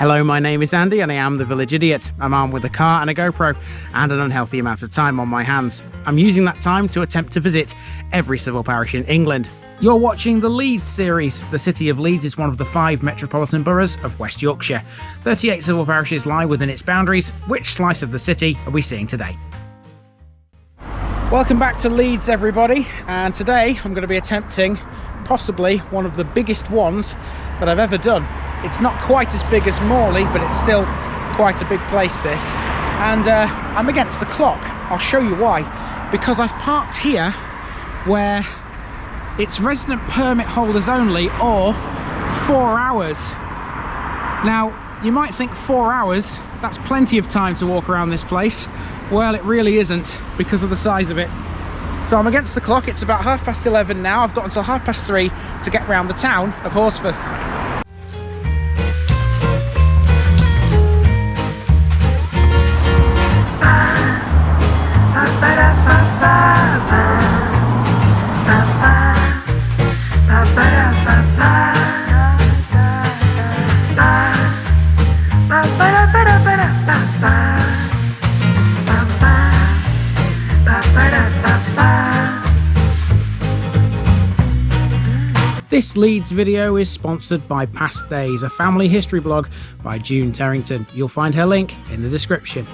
Hello, my name is Andy and I am the Village Idiot. I'm armed with a car and a GoPro and an unhealthy amount of time on my hands. I'm using that time to attempt to visit every civil parish in England. You're watching the Leeds series. The city of Leeds is one of the 5 metropolitan boroughs of West Yorkshire. 38 civil parishes lie within its boundaries. Which slice of the city are we seeing today? Welcome back to Leeds, everybody, and today I'm going to be attempting possibly one of the biggest ones that I've ever done. It's not quite as big as Morley, but it's still quite a big place, this. And I'm against the clock. I'll show you why. Because I've parked here where it's resident permit holders only, or 4 hours. Now, you might think 4 hours, that's plenty of time to walk around this place. Well, it really isn't because of the size of it. So I'm against the clock. It's about 11:30 now. I've got until 3:30 to get round the town of Horsforth. This Leeds video is sponsored by Past Days, a family history blog by June Terrington. You'll find her link in the description.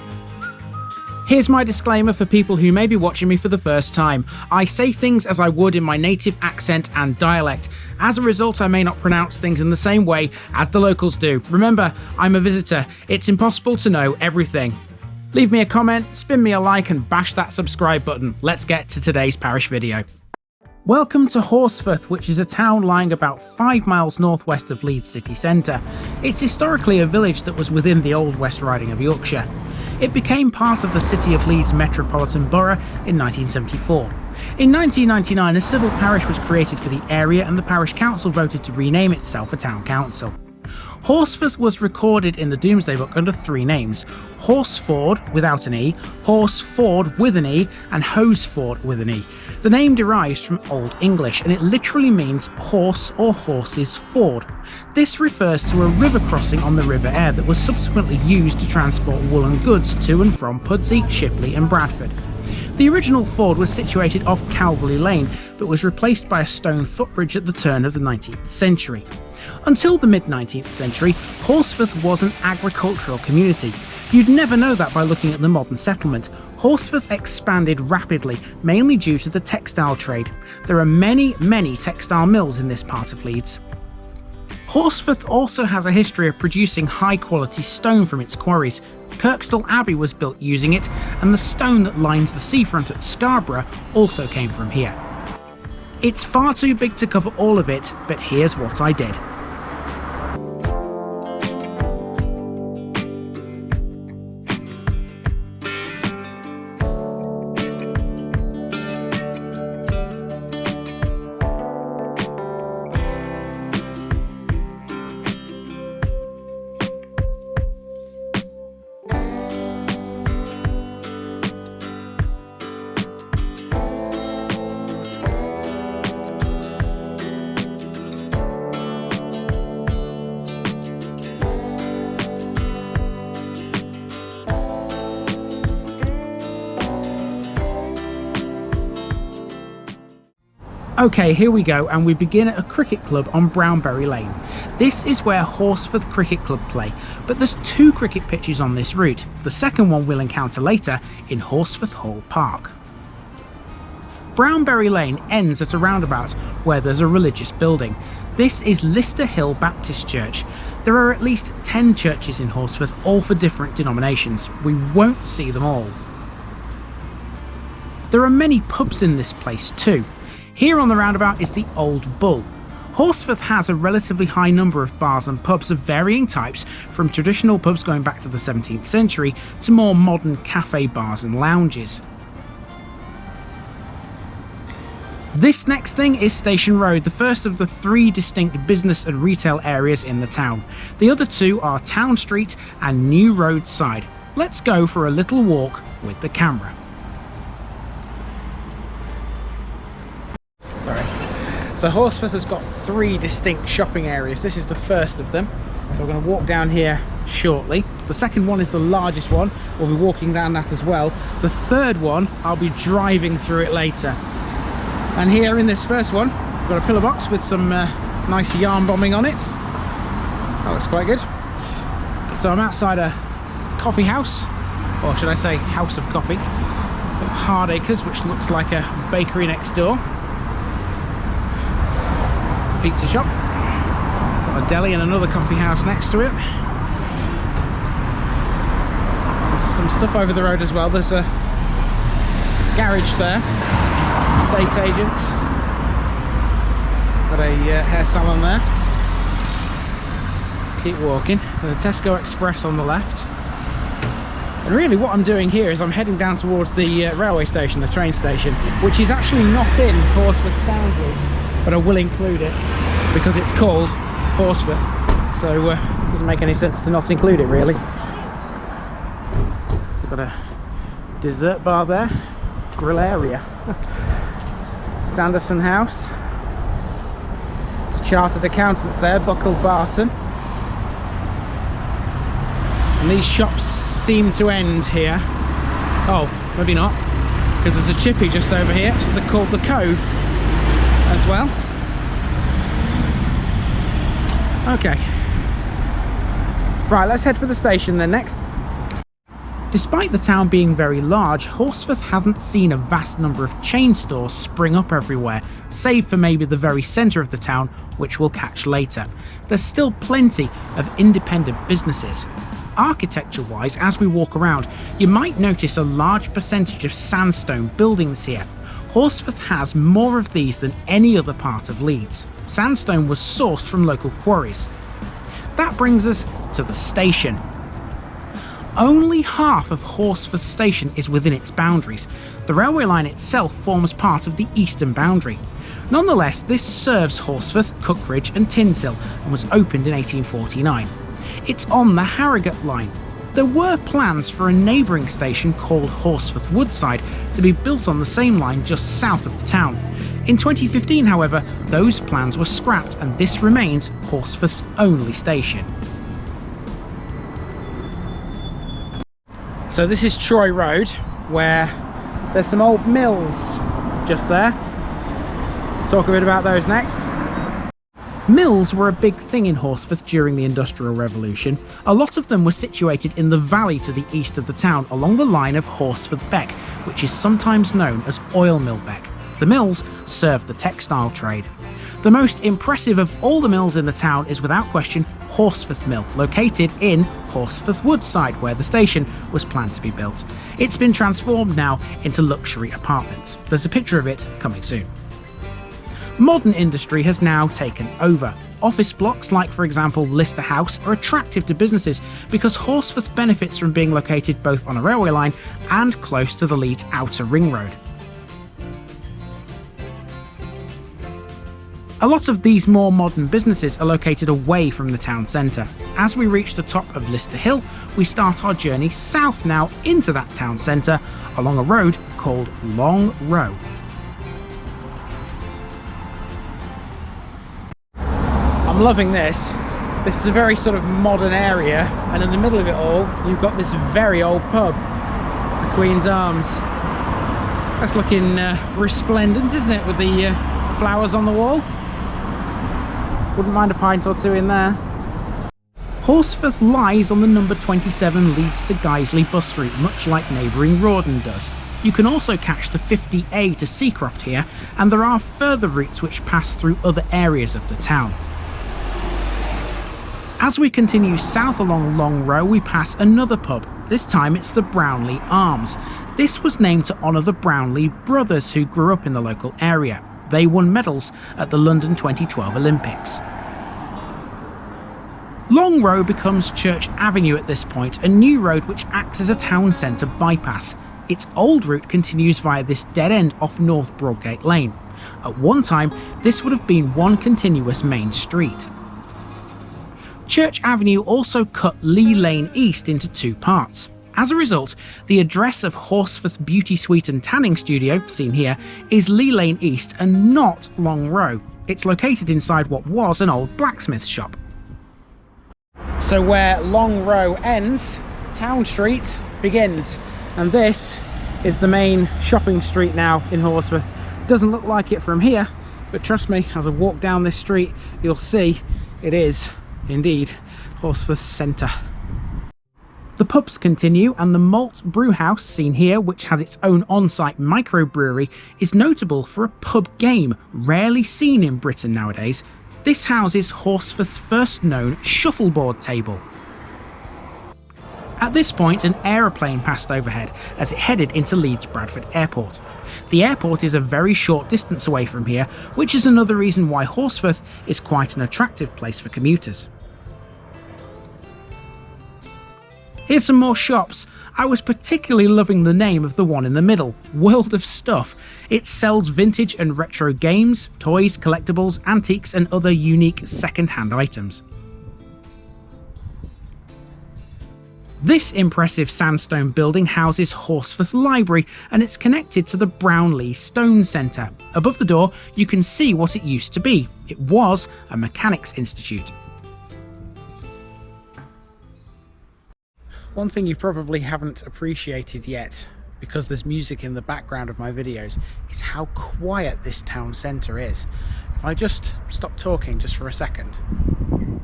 Here's my disclaimer for people who may be watching me for the first time. I say things as I would in my native accent and dialect. As a result, I may not pronounce things in the same way as the locals do. Remember, I'm a visitor. It's impossible to know everything. Leave me a comment, spin me a like and bash that subscribe button. Let's get to today's parish video. Welcome to Horsforth, which is a town lying about 5 miles northwest of Leeds city centre. It's historically a village that was within the old West Riding of Yorkshire. It became part of the City of Leeds Metropolitan Borough in 1974. In 1999, a civil parish was created for the area and the parish council voted to rename itself a town council. Horsforth was recorded in the Domesday Book under 3 names: Horsford without an E, Horsford with an E, and Hoseford with an E. The name derives from Old English and it literally means horse or horse's ford. This refers to a river crossing on the River Aire that was subsequently used to transport woolen goods to and from Pudsey, Shipley and Bradford. The original ford was situated off Calverley Lane but was replaced by a stone footbridge at the turn of the 19th century. Until the mid-19th century, Horsforth was an agricultural community. You'd never know that by looking at the modern settlement. Horsforth expanded rapidly, mainly due to the textile trade. There are many textile mills in this part of Leeds. Horsforth also has a history of producing high-quality stone from its quarries. Kirkstall Abbey was built using it, and the stone that lines the seafront at Scarborough also came from here. It's far too big to cover all of it, but here's what I did. Okay, here we go, and we begin at a cricket club on Brownberry Lane. This is where Horsforth Cricket Club play, but there's 2 cricket pitches on this route. The second one we'll encounter later in Horsforth Hall Park. Brownberry Lane ends at a roundabout where there's a religious building. This is Lister Hill Baptist Church. There are at least 10 churches in Horsforth, all for different denominations. We won't see them all. There are many pubs in this place too. Here on the roundabout is the Old Bull. Horsforth has a relatively high number of bars and pubs of varying types, from traditional pubs going back to the 17th century to more modern cafe bars and lounges. This next thing is Station Road, the first of the 3 distinct business and retail areas in the town. The other 2 are Town Street and New Road Side. Let's go for a little walk with the camera. So Horsforth has got 3 distinct shopping areas. This is the first of them. So we're going to walk down here shortly. The second one is the largest one. We'll be walking down that as well. The third one, I'll be driving through it later. And here in this first one, we've got a pillar box with some nice yarn bombing on it. That looks quite good. So I'm outside a coffee house, or should I say house of coffee, at Hardacres, which looks like a bakery next door. Pizza shop. Got a deli and another coffee house next to it. There's some stuff over the road as well. There's a garage there. Estate agents. Got a hair salon there. Let's keep walking. There's a Tesco Express on the left. And really what I'm doing here is I'm heading down towards the railway station, the train station, which is actually not in Horsforth boundaries, but I will include it because it's called Horsforth. So it doesn't make any sense to not include it really. So got a dessert bar there, grill area. Sanderson House. It's a chartered accountants there, Buckle Barton. And these shops seem to end here. Oh, maybe not, because there's a chippy just over here. They're called the Cove as well. Okay. Right, let's head for the station then next. Despite the town being very large, Horsforth hasn't seen a vast number of chain stores spring up everywhere, save for maybe the very centre of the town, which we'll catch later. There's still plenty of independent businesses. Architecture-wise, as we walk around, you might notice a large percentage of sandstone buildings here. Horsforth has more of these than any other part of Leeds. Sandstone was sourced from local quarries. That brings us to the station. Only half of Horsforth Station is within its boundaries. The railway line itself forms part of the eastern boundary. Nonetheless, this serves Horsforth, Cookridge and Tinshill and was opened in 1849. It's on the Harrogate line. There were plans for a neighbouring station called Horsforth Woodside to be built on the same line just south of the town. In 2015, however, those plans were scrapped and this remains Horsforth's only station. So this is Troy Road, where there's some old mills just there. Talk a bit about those next. Mills were a big thing in Horsforth during the Industrial Revolution. A lot of them were situated in the valley to the east of the town along the line of Horsforth Beck, which is sometimes known as Oil Mill Beck. The mills served the textile trade. The most impressive of all the mills in the town is without question Horsforth Mill, located in Horsforth Woodside, where the station was planned to be built. It's been transformed now into luxury apartments. There's a picture of it coming soon. Modern industry has now taken over. Office blocks like, for example, Lister House are attractive to businesses because Horsforth benefits from being located both on a railway line and close to the Leeds Outer Ring Road. A lot of these more modern businesses are located away from the town centre. As we reach the top of Lister Hill, we start our journey south now into that town centre along a road called Long Row. I'm loving this. This is a very sort of modern area, and in the middle of it all, you've got this very old pub, the Queen's Arms. That's looking resplendent, isn't it, with the flowers on the wall? Wouldn't mind a pint or two in there. Horsforth lies on the number 27 Leeds to Guiseley bus route, much like neighbouring Rawdon does. You can also catch the 50A to Seacroft here, and there are further routes which pass through other areas of the town. As we continue south along Long Row, we pass another pub. This time it's the Brownlee Arms. This was named to honour the Brownlee brothers who grew up in the local area. They won medals at the London 2012 Olympics. Long Row becomes Church Avenue at this point, a new road which acts as a town centre bypass. Its old route continues via this dead end off North Broadgate Lane. At one time, this would have been one continuous main street. Church Avenue also cut Lee Lane East into two parts. As a result, the address of Horsforth Beauty Suite and Tanning Studio, seen here, is Lee Lane East and not Long Row. It's located inside what was an old blacksmith shop. So where Long Row ends, Town Street begins, and this is the main shopping street now in Horsforth. Doesn't look like it from here, but trust me, as I walk down this street, you'll see it is indeed Horsforth's centre. The pubs continue, and the Malt Brew House seen here, which has its own on-site microbrewery, is notable for a pub game rarely seen in Britain nowadays. This houses Horsforth's first known shuffleboard table. At this point, an aeroplane passed overhead as it headed into Leeds Bradford Airport. The airport is a very short distance away from here, which is another reason why Horsforth is quite an attractive place for commuters. Here's some more shops. I was particularly loving the name of the one in the middle, World of Stuff. It sells vintage and retro games, toys, collectibles, antiques and other unique second-hand items. This impressive sandstone building houses Horsforth Library, and it's connected to the Brownlee Stone Centre. Above the door you can see what it used to be. It was a mechanics institute. One thing you probably haven't appreciated yet, because there's music in the background of my videos, is how quiet this town centre is. If I just stop talking just for a second,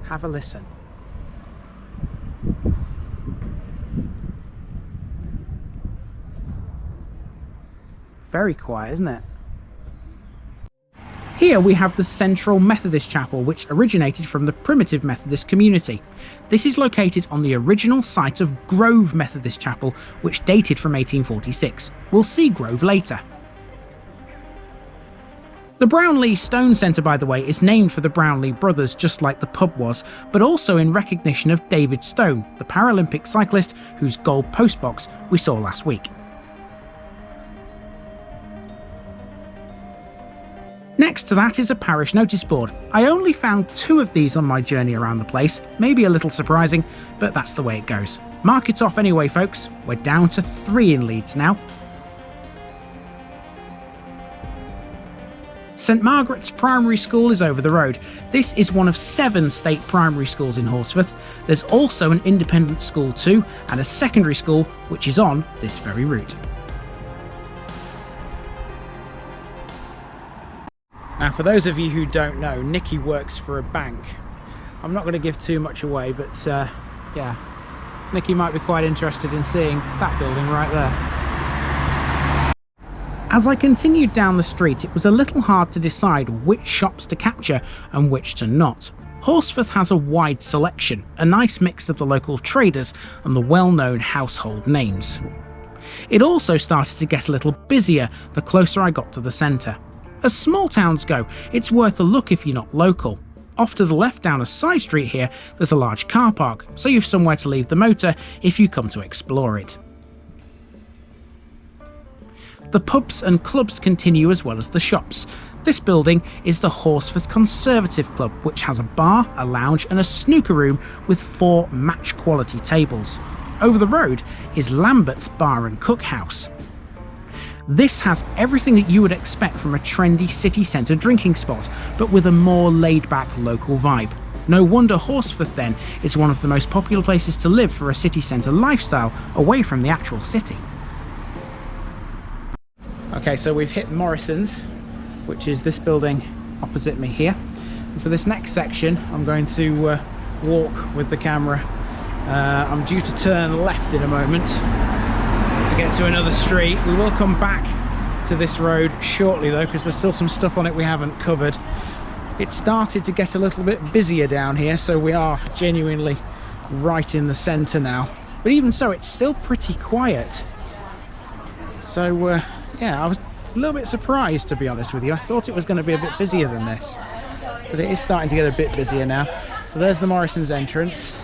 have a listen. Very quiet, isn't it? Here we have the Central Methodist Chapel, which originated from the primitive Methodist community. This is located on the original site of Grove Methodist Chapel, which dated from 1846. We'll see Grove later. The Brownlee Stone Centre, by the way, is named for the Brownlee brothers, just like the pub was, but also in recognition of David Stone, the Paralympic cyclist whose gold postbox we saw last week. Next to that is a parish notice board. I only found 2 of these on my journey around the place, maybe a little surprising, but that's the way it goes. Mark it off anyway folks, we're down to 3 in Leeds now. St Margaret's Primary School is over the road. This is one of 7 state primary schools in Horsforth. There's also an independent school too, and a secondary school which is on this very route. Now, for those of you who don't know, Nikki works for a bank. I'm not going to give too much away, but yeah, Nikki might be quite interested in seeing that building right there. As I continued down the street, it was a little hard to decide which shops to capture and which to not. Horsforth has a wide selection, a nice mix of the local traders and the well-known household names. It also started to get a little busier the closer I got to the centre. As small towns go, it's worth a look if you're not local. Off to the left down a side street here, there's a large car park, so you've somewhere to leave the motor if you come to explore it. The pubs and clubs continue as well as the shops. This building is the Horsforth Conservative Club, which has a bar, a lounge and a snooker room with 4 match quality tables. Over the road is Lambert's Bar and Cookhouse. This has everything that you would expect from a trendy city centre drinking spot, but with a more laid-back local vibe. No wonder Horsforth then is one of the most popular places to live for a city centre lifestyle away from the actual city. Okay, so we've hit Morrison's, which is this building opposite me here. And for this next section, I'm going to walk with the camera. I'm due to turn left in a moment to get to another street. We will come back to this road shortly though, because there's still some stuff on it we haven't covered. It started to get a little bit busier down here, so we are genuinely right in the centre now. But even so, it's still pretty quiet. So yeah, I was a little bit surprised, to be honest with you. I thought it was going to be a bit busier than this, but it is starting to get a bit busier now. So there's the Morrison's entrance.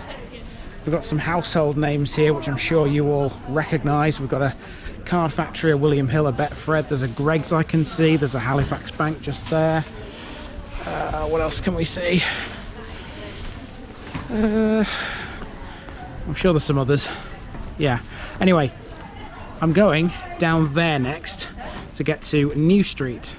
We've got some household names here, which I'm sure you all recognise. We've got a Card Factory, a William Hill, a Betfred. There's a Greggs I can see. There's a Halifax Bank just there. What else can we see? I'm sure there's some others. Yeah. Anyway, I'm going down there next to get to New Street.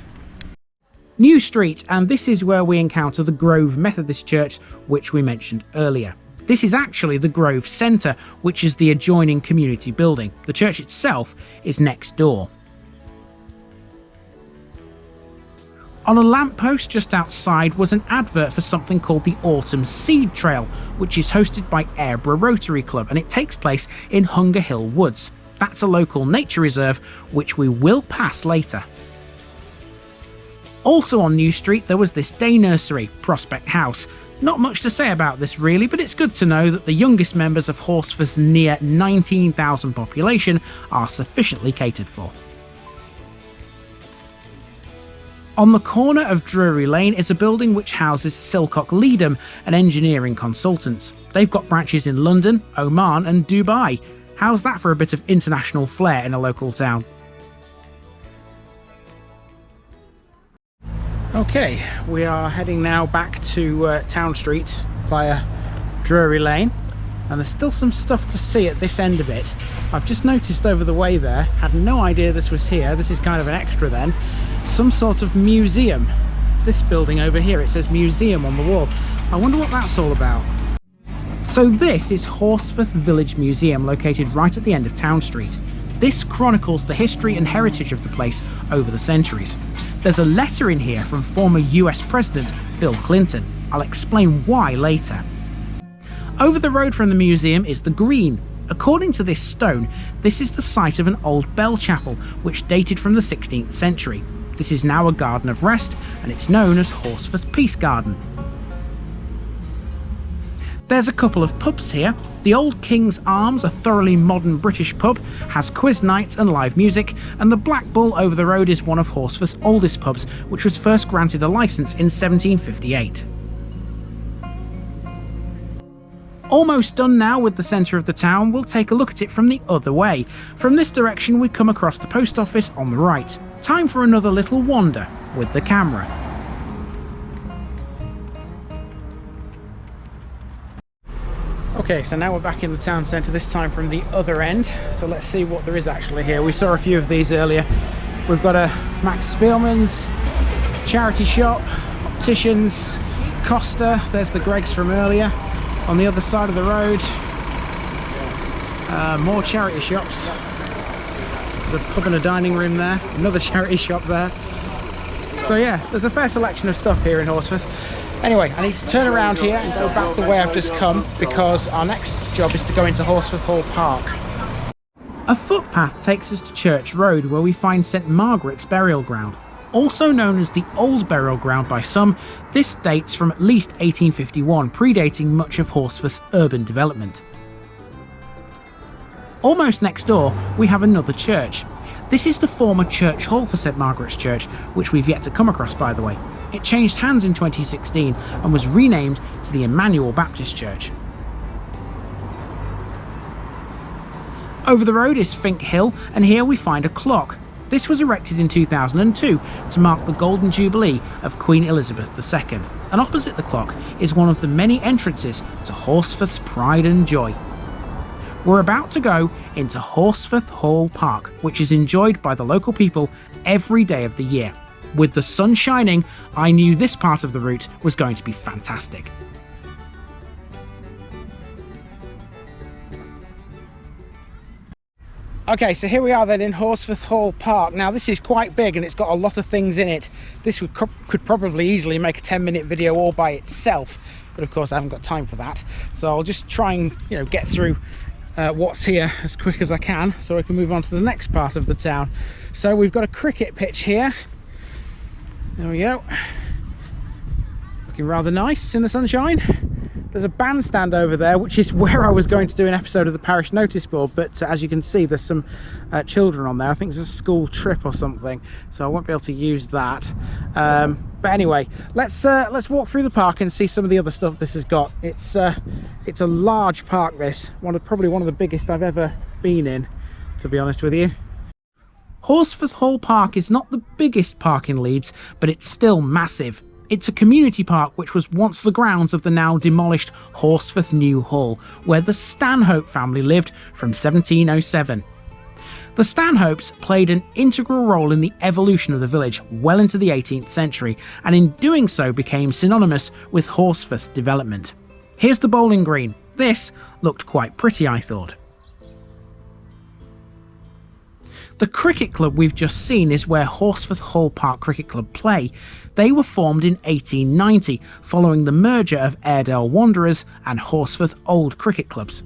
New Street, and this is where we encounter the Grove Methodist Church, which we mentioned earlier. This is actually the Grove Centre, which is the adjoining community building. The church itself is next door. On a lamppost just outside was an advert for something called the Autumn Seed Trail, which is hosted by Aireborough Rotary Club, and it takes place in Hunger Hill Woods. That's a local nature reserve, which we will pass later. Also on New Street there was this day nursery, Prospect House. Not much to say about this really, but it's good to know that the youngest members of Horsforth's near 19,000 population are sufficiently catered for. On the corner of Drury Lane is a building which houses Silcock Leedham, an engineering consultants. They've got branches in London, Oman and Dubai. How's that for a bit of international flair in a local town? Okay, we are heading now back to Town Street via Drury Lane, and there's still some stuff to see at this end of it. I've just noticed over the way there, had no idea this was here, this is kind of an extra then, some sort of museum. This building over here, it says museum on the wall. I wonder what that's all about. So this is Horsforth Village Museum, located right at the end of Town Street. This chronicles the history and heritage of the place over the centuries. There's a letter in here from former US President Bill Clinton. I'll explain why later. Over the road from the museum is the Green. According to this stone, this is the site of an old bell chapel which dated from the 16th century. This is now a garden of rest, and it's known as Horsforth Peace Garden. There's a couple of pubs here. The Old King's Arms, a thoroughly modern British pub, has quiz nights and live music, and the Black Bull over the road is one of Horsforth's oldest pubs, which was first granted a licence in 1758. Almost done now with the centre of the town, we'll take a look at it from the other way. From this direction we come across the post office on the right. Time for another little wander with the camera. Okay, so now we're back in the town centre, this time from the other end. So let's see what there is actually here. We saw a few of these earlier. We've got a Max Spielman's, charity shop, opticians, Costa, there's the Greggs from earlier. On the other side of the road, more charity shops. There's a pub and a dining room there, another charity shop there. So yeah, there's a fair selection of stuff here in Horsforth. Anyway, I need to turn around here and go back the way I've just come, because our next job is to go into Horsforth Hall Park. A footpath takes us to Church Road, where we find St Margaret's burial ground. Also known as the Old Burial Ground by some, this dates from at least 1851, predating much of Horsforth's urban development. Almost next door, we have another church. This is the former church hall for St Margaret's Church, which we've yet to come across, by the way. It changed hands in 2016 and was renamed to the Emmanuel Baptist Church. Over the road is Fink Hill, and here we find a clock. This was erected in 2002 to mark the Golden Jubilee of Queen Elizabeth II, and opposite the clock is one of the many entrances to Horsforth's pride and joy. We're about to go into Horsforth Hall Park, which is enjoyed by the local people every day of the year. With the sun shining, I knew this part of the route was going to be fantastic. Okay, so here we are then in Horsforth Hall Park. Now this is quite big and it's got a lot of things in it. This could probably easily make a 10-minute video all by itself, but of course I haven't got time for that. So I'll just try and get through what's here as quick as I can, so we can move on to the next part of the town. So we've got a cricket pitch here. There we go. Looking rather nice in the sunshine. There's a bandstand over there, which is where I was going to do an episode of the parish notice board, but as you can see, there's some children on there. I think it's a school trip or something, so I won't be able to use that. But anyway, let's walk through the park and see some of the other stuff this has got. It's a large park, this probably one of the biggest I've ever been in, to be honest with you. Horsforth Hall Park is not the biggest park in Leeds, but it's still massive. It's a community park which was once the grounds of the now demolished Horsforth New Hall, where the Stanhope family lived from 1707. The Stanhopes played an integral role in the evolution of the village well into the 18th century, and in doing so became synonymous with Horsforth's development. Here's the bowling green. This looked quite pretty, I thought. The cricket club we've just seen is where Horsforth Hall Park Cricket Club play. They were formed in 1890, following the merger of Airedale Wanderers and Horsforth Old Cricket Clubs.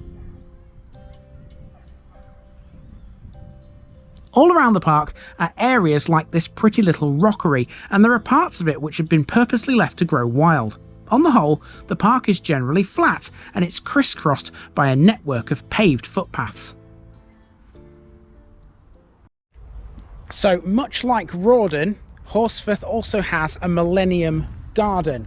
All around the park are areas like this pretty little rockery, and there are parts of it which have been purposely left to grow wild. On the whole, the park is generally flat, and it's crisscrossed by a network of paved footpaths. So, much like Rawdon, Horsforth also has a Millennium Garden.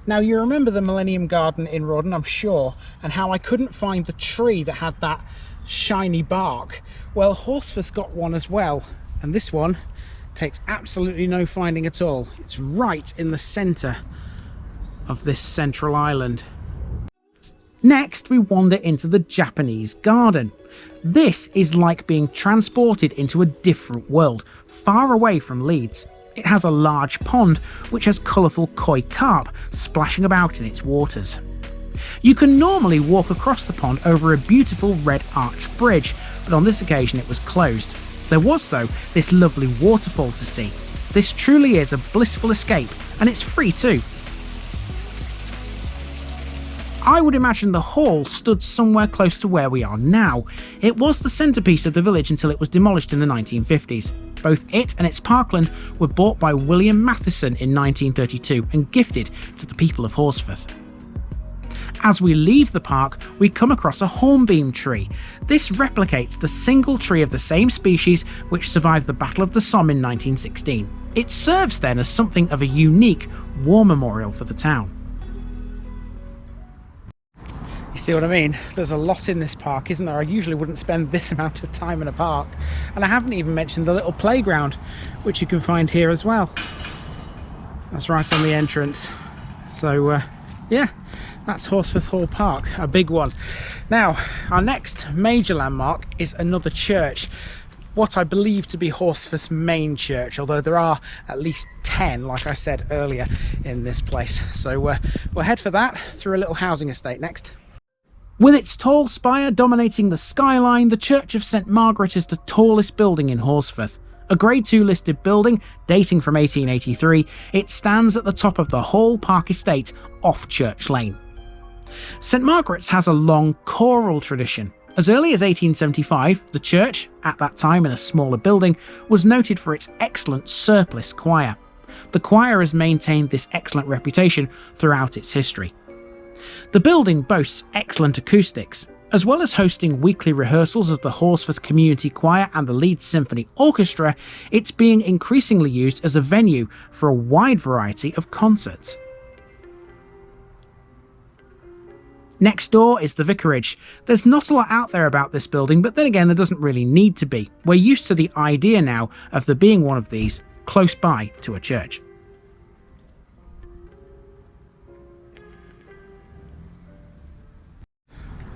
Now, you remember the Millennium Garden in Rawdon, I'm sure, and how I couldn't find the tree that had that shiny bark. Well, Horsforth's got one as well, and this one takes absolutely no finding at all. It's right in the centre of this central island. Next, we wander into the Japanese Garden. This is like being transported into a different world, far away from Leeds. It has a large pond which has colourful koi carp splashing about in its waters. You can normally walk across the pond over a beautiful red arch bridge, but on this occasion it was closed. There was, though, this lovely waterfall to see. This truly is a blissful escape, and it's free too. I would imagine the hall stood somewhere close to where we are now. It was the centrepiece of the village until it was demolished in the 1950s. Both it and its parkland were bought by William Matheson in 1932 and gifted to the people of Horsforth. As we leave the park, we come across a hornbeam tree. This replicates the single tree of the same species which survived the Battle of the Somme in 1916. It serves then as something of a unique war memorial for the town. You see what I mean? There's a lot in this park, isn't there? I usually wouldn't spend this amount of time in a park. And I haven't even mentioned the little playground, which you can find here as well. That's right on the entrance. So, yeah, that's Horsforth Hall Park, a big one. Now, our next major landmark is another church. What I believe to be Horsforth's main church, although there are at least 10, like I said earlier, in this place. So we'll head for that through a little housing estate next. With its tall spire dominating the skyline, the Church of St Margaret is the tallest building in Horsforth. A Grade 2 listed building dating from 1883, it stands at the top of the Hall Park estate off Church Lane. St Margaret's has a long choral tradition. As early as 1875, the church, at that time in a smaller building, was noted for its excellent surplice choir. The choir has maintained this excellent reputation throughout its history. The building boasts excellent acoustics. As well as hosting weekly rehearsals of the Horsforth Community Choir and the Leeds Symphony Orchestra, it's being increasingly used as a venue for a wide variety of concerts. Next door is the vicarage. There's not a lot out there about this building, but then again there doesn't really need to be. We're used to the idea now of there being one of these close by to a church.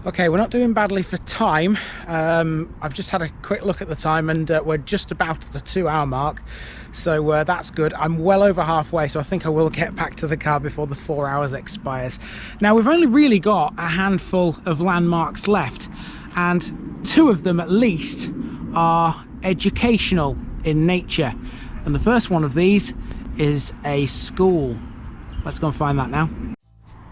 Okay, we're not doing badly for time. I've just had a quick look at the time and we're just about at the 2-hour mark, so that's good. I'm well over halfway, so I think I will get back to the car before the 4 hours expires. Now, we've only really got a handful of landmarks left, and 2 of them at least are educational in nature. And the first one of these is a school. Let's go and find that now.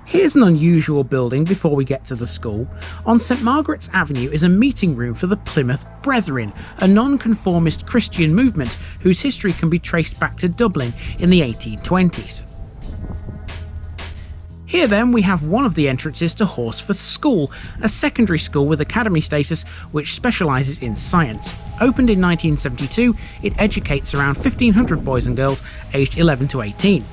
Here's an unusual building before we get to the school. On St Margaret's Avenue is a meeting room for the Plymouth Brethren, a non-conformist Christian movement whose history can be traced back to Dublin in the 1820s. Here then we have one of the entrances to Horsforth School, a secondary school with academy status which specialises in science. Opened in 1972, it educates around 1,500 boys and girls aged 11 to 18.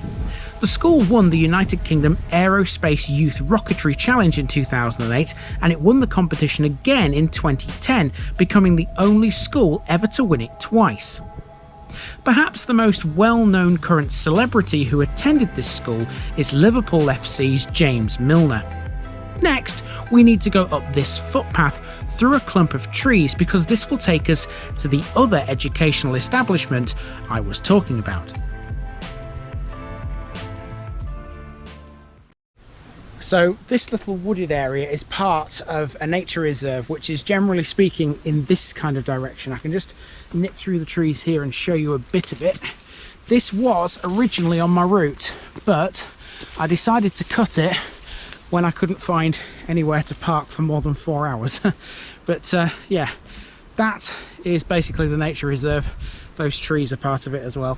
The school won the United Kingdom Aerospace Youth Rocketry Challenge in 2008, and it won the competition again in 2010, becoming the only school ever to win it twice. Perhaps the most well-known current celebrity who attended this school is Liverpool FC's James Milner. Next, we need to go up this footpath through a clump of trees because this will take us to the other educational establishment I was talking about. So this little wooded area is part of a nature reserve, which is generally speaking in this kind of direction. I can just nip through the trees here and show you a bit of it. This was originally on my route, but I decided to cut it when I couldn't find anywhere to park for more than 4 hours. But yeah, that is basically the nature reserve. Those trees are part of it as well.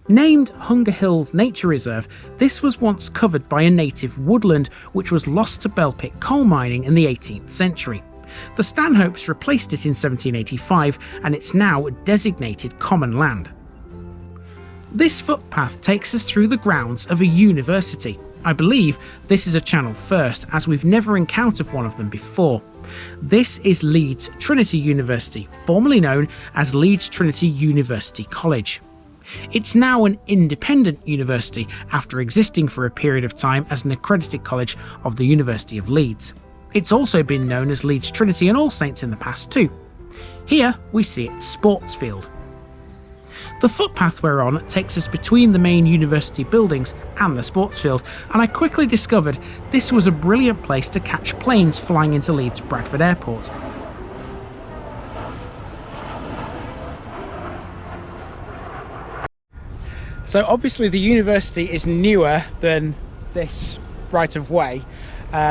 Named Hunger Hills Nature Reserve, this was once covered by a native woodland which was lost to bell pit coal mining in the 18th century. The Stanhopes replaced it in 1785 and it's now designated common land. This footpath takes us through the grounds of a university. I believe this is a channel first, as we've never encountered one of them before. This is Leeds Trinity University, formerly known as Leeds Trinity University College. It's now an independent university after existing for a period of time as an accredited college of the University of Leeds. It's also been known as Leeds Trinity and All Saints in the past too. Here we see its sports field. The footpath we're on takes us between the main university buildings and the sports field, and I quickly discovered this was a brilliant place to catch planes flying into Leeds Bradford Airport. So obviously the university is newer than this right of way,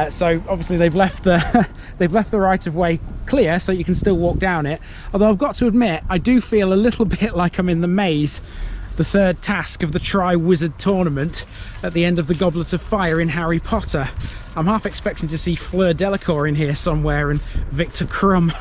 so obviously they've left the they've left the right of way clear so you can still walk down it. Although I've got to admit, I do feel a little bit like I'm in the maze, the third task of the Tri-Wizard tournament at the end of the Goblet of Fire in Harry Potter. I'm half expecting to see Fleur Delacour in here somewhere and Victor Crumb.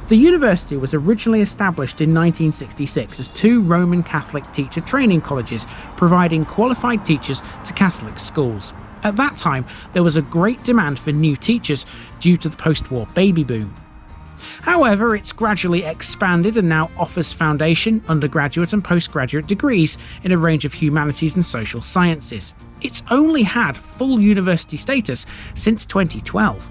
The university was originally established in 1966 as 2 Roman Catholic teacher training colleges, providing qualified teachers to Catholic schools. At that time, there was a great demand for new teachers due to the post-war baby boom. However, it's gradually expanded and now offers foundation, undergraduate and postgraduate degrees in a range of humanities and social sciences. It's only had full university status since 2012.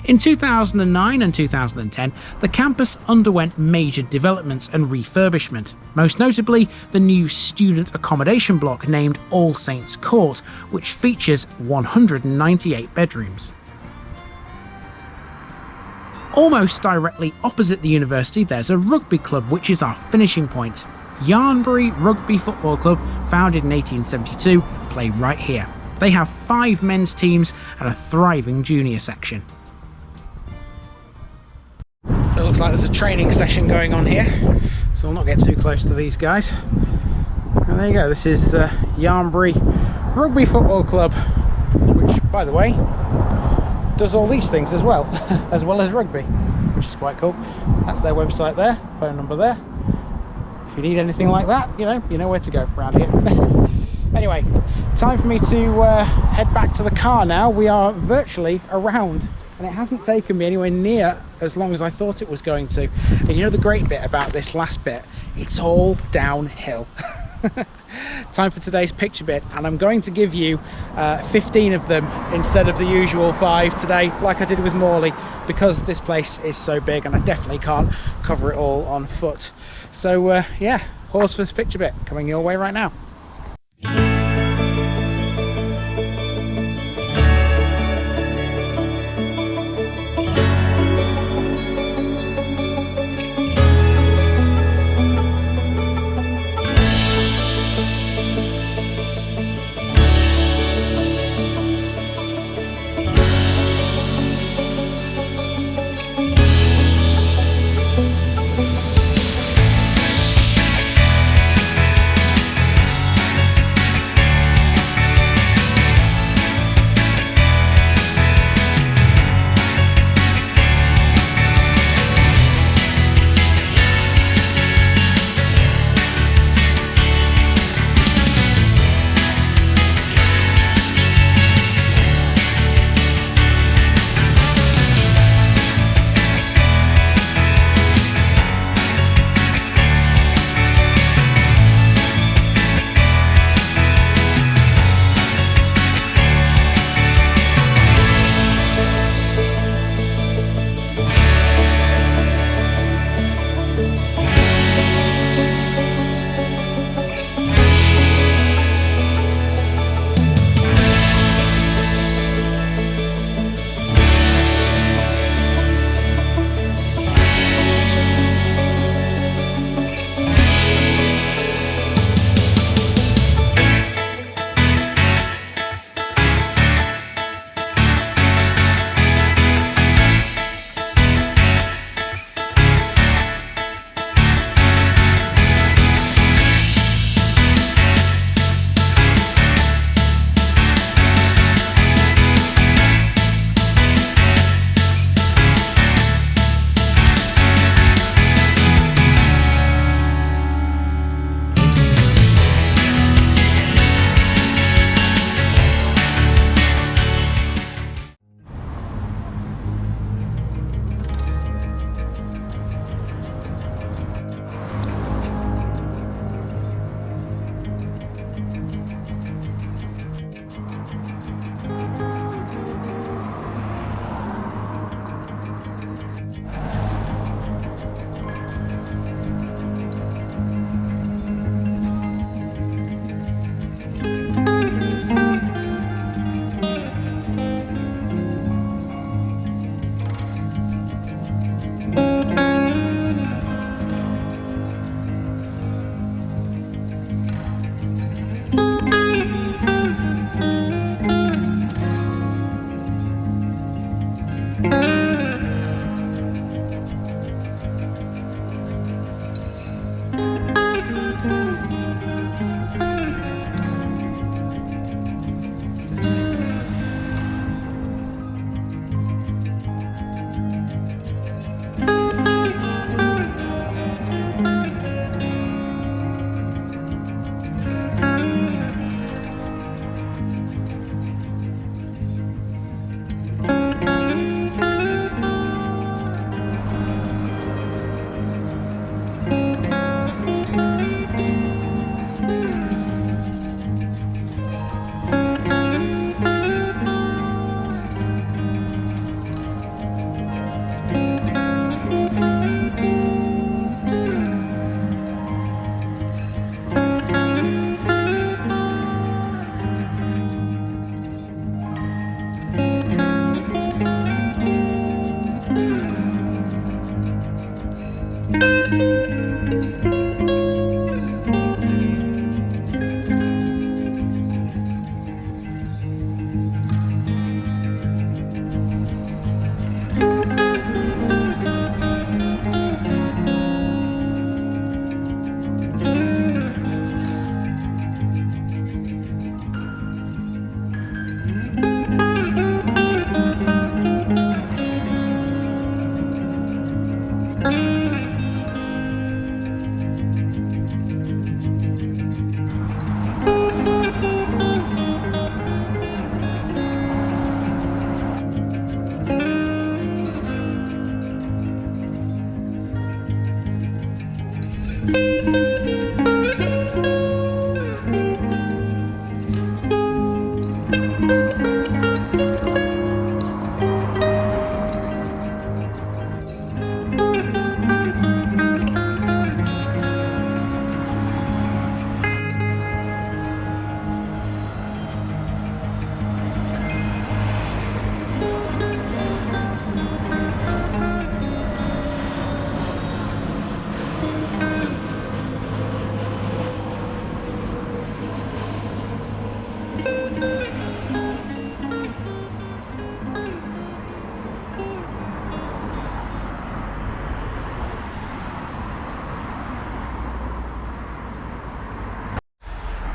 In 2009 and 2010, the campus underwent major developments and refurbishment, most notably the new student accommodation block named All Saints Court, which features 198 bedrooms. Almost directly opposite the university, there's a rugby club, which is our finishing point. Yarnbury Rugby Football Club, founded in 1872, play right here. They have 5 men's teams and a thriving junior section. So it looks like there's a training session going on here, so we'll not get too close to these guys. And there you go, this is Yarnbury Rugby Football Club, which, by the way, does all these things as well as rugby, which is quite cool. That's their website there, phone number there. If you need anything like that, you know where to go around here. Anyway, time for me to head back to the car now. We are virtually around, and it hasn't taken me anywhere near as long as I thought it was going to. And you know the great bit about this last bit? It's all downhill. Time for today's picture bit, and I'm going to give you 15 of them instead of the usual 5 today, like I did with Morley, because this place is so big and I definitely can't cover it all on foot. So yeah, Horsforth's picture bit coming your way right now.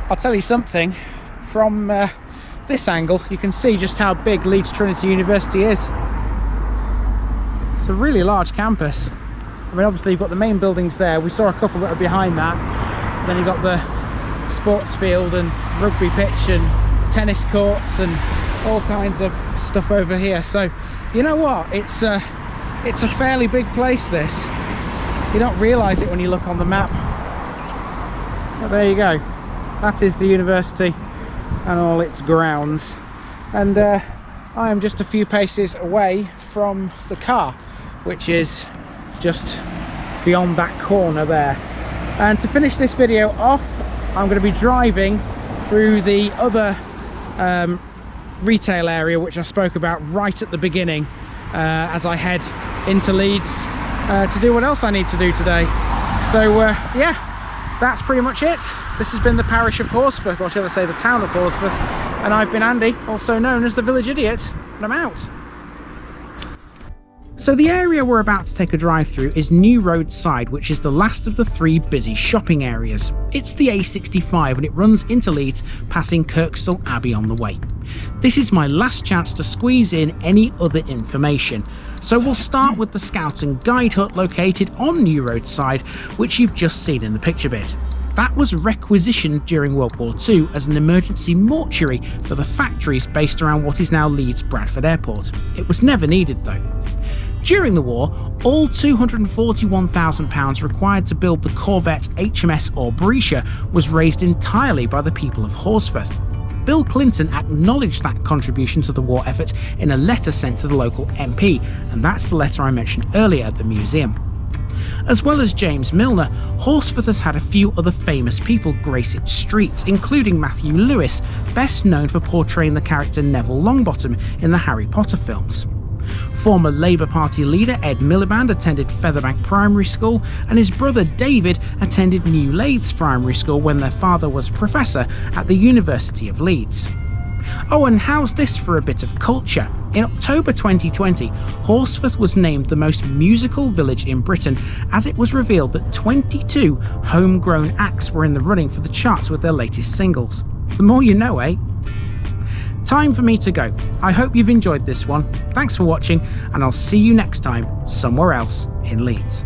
I'll tell you something, from this angle you can see just how big Leeds Trinity University is. It's a really large campus. I mean, obviously you've got the main buildings there. We saw a couple that are behind that. Then you've got the sports field and rugby pitch and tennis courts and all kinds of stuff over here. So you know what, it's a fairly big place, this. You don't realise it when you look on the map, but there you go. That is the university and all its grounds, and I am just a few paces away from the car, which is just beyond that corner there. And to finish this video off, I'm going to be driving through the other retail area which I spoke about right at the beginning, as I head into Leeds to do what else I need to do today. So yeah, that's pretty much it. This has been the parish of Horsforth, or should I say the town of Horsforth, and I've been Andy, also known as the Village Idiot, and I'm out. So the area we're about to take a drive through is New Road Side, which is the last of the three busy shopping areas. It's the A65 and it runs into Leeds, passing Kirkstall Abbey on the way. This is my last chance to squeeze in any other information. So we'll start with the Scout and Guide hut located on New Road Side, which you've just seen in the picture bit. That was requisitioned during World War II as an emergency mortuary for the factories based around what is now Leeds Bradford Airport. It was never needed though. During the war, all £241,000 required to build the corvette HMS Aireborough was raised entirely by the people of Horsforth. Bill Clinton acknowledged that contribution to the war effort in a letter sent to the local MP, and that's the letter I mentioned earlier at the museum. As well as James Milner, Horsforth has had a few other famous people grace its streets, including Matthew Lewis, best known for portraying the character Neville Longbottom in the Harry Potter films. Former Labour Party leader Ed Miliband attended Featherbank Primary School, and his brother David attended New Leeds Primary School when their father was professor at the University of Leeds. Oh, and how's this for a bit of culture? In October 2020, Horsforth was named the most musical village in Britain, as it was revealed that 22 homegrown acts were in the running for the charts with their latest singles. The more you know, eh? Time for me to go. I hope you've enjoyed this one. Thanks for watching, and I'll see you next time somewhere else in Leeds.